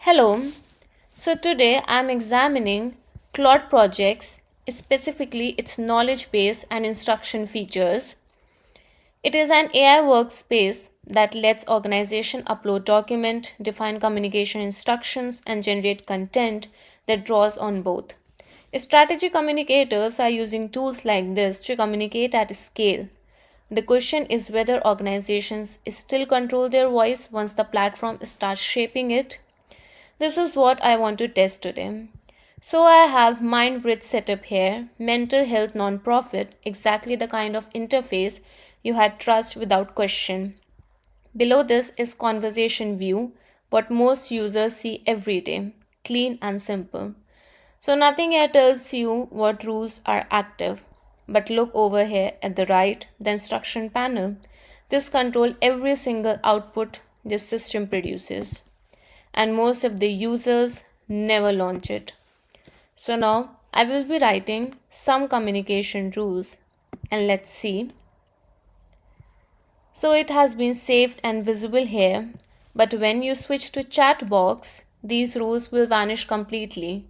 Hello. So today I'm examining Claude projects, specifically its knowledge base and instruction features. It is an AI workspace that lets organization upload document, define communication instructions and generate content that draws on both. Strategy communicators are using tools like this to communicate at scale. The question is whether organizations still control their voice once the platform starts shaping it. This is what I want to test today. So I have MindBridge set up here, mental health nonprofit, exactly the kind of interface you had trust without question. Below this is conversation view, what most users see every day, clean and simple. So nothing here tells you what rules are active. But look over here at the right, the instruction panel. This control every single output this system produces, and most of the users never launch it. So now I will be writing some communication rules and let's see. So it has been saved and visible here, but when you switch to chat box, these rules will vanish completely.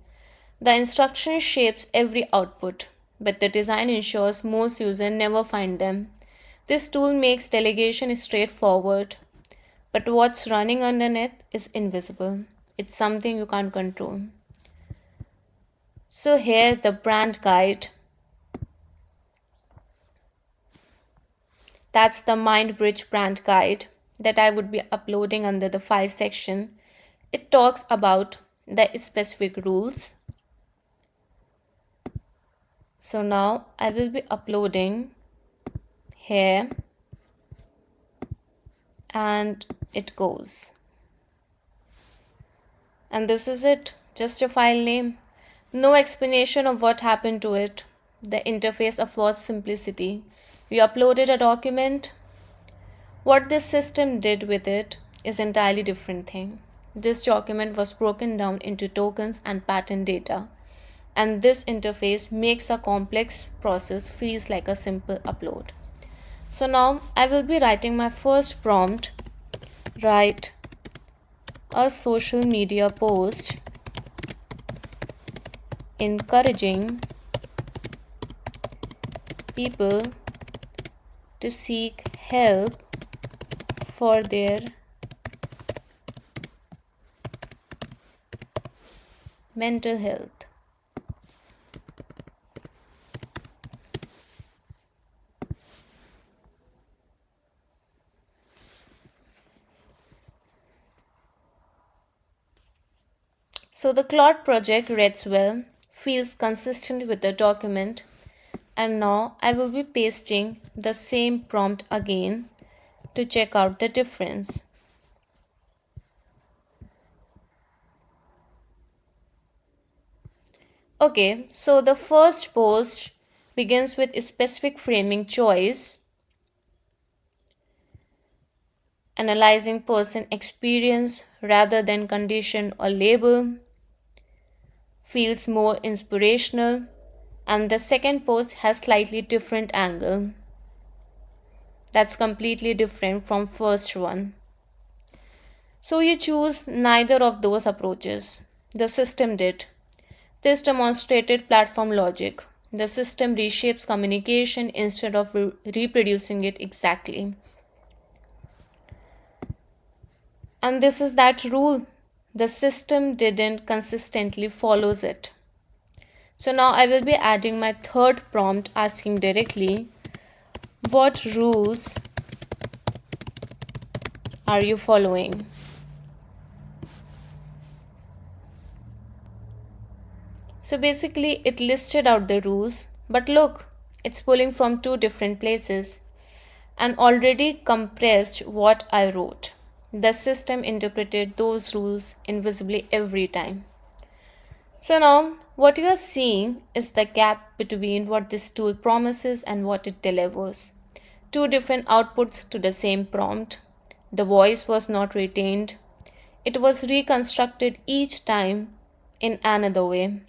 The instruction shapes every output, but the design ensures most users never find them. This tool makes delegation straightforward, but what's running underneath is invisible. It's something you can't control. So here the brand guide, that's the MindBridge brand guide that I would be uploading under the file section. It talks about the specific rules. So now I will be uploading here and it goes. And this is it, just a file name. No explanation of what happened to it. The interface affords simplicity. We uploaded a document. What this system did with it is entirely different thing. This document was broken down into tokens and pattern data. And this interface makes a complex process feels like a simple upload. So now I will be writing my first prompt. Write a social media post encouraging people to seek help for their mental health. So the Claude project reads well, feels consistent with the document, and now I will be pasting the same prompt again to check out the difference. Okay, so the first post begins with a specific framing choice, analyzing person experience rather than condition or label, feels more inspirational, and the second post has slightly different angle. That's completely different from first one. So you choose neither of those approaches. The system did. This demonstrated platform logic. The system reshapes communication instead of reproducing it exactly. And this is that rule. The system didn't consistently follows it. So now I will be adding my third prompt asking directly, what rules are you following? So basically it listed out the rules, but look, it's pulling from two different places and already compressed what I wrote. The system interpreted those rules invisibly every time. So now what you are seeing is the gap between what this tool promises and what it delivers. Two different outputs to the same prompt. The voice was not retained. It was reconstructed each time in another way.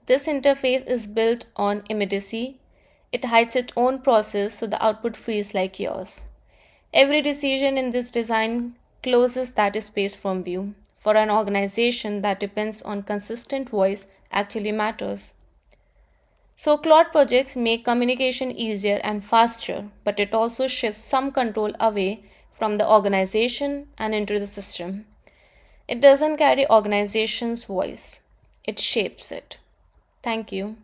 This interface is built on immediacy. It hides its own process so the output feels like yours. Every decision in this design closes that space from view. for an organization that depends on consistent voice actually matters. So, Claude projects make communication easier and faster, but it also shifts some control away from the organization and into the system. It doesn't carry organization's voice, it shapes it. Thank you.